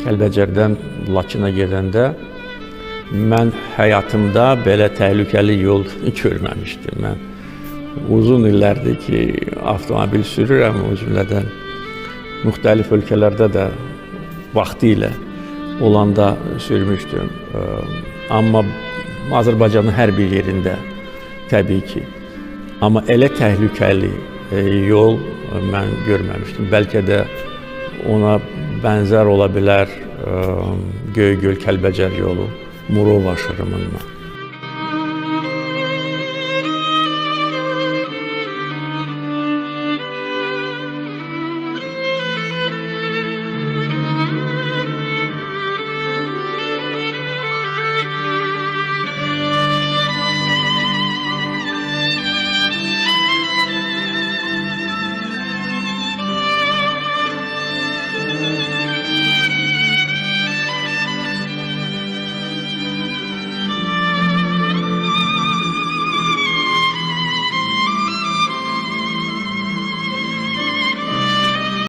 Kəlbəcərdən Laçına gedəndə mən həyatımda belə təhlükəli yol görməmişdim. Mən uzun illərdir ki, avtomobil sürürəm, o cümlədən müxtəlif ölkələrdə də vaxtilə olanda sürmüşdüm. Amma Azərbaycanın hər bir yerində təbii ki. Amma elə təhlükəli yol mən görməmişdim. Bəlkə də ona bənzər ola bilər Göygöl Kəlbəcər yolu Murov aşırımından.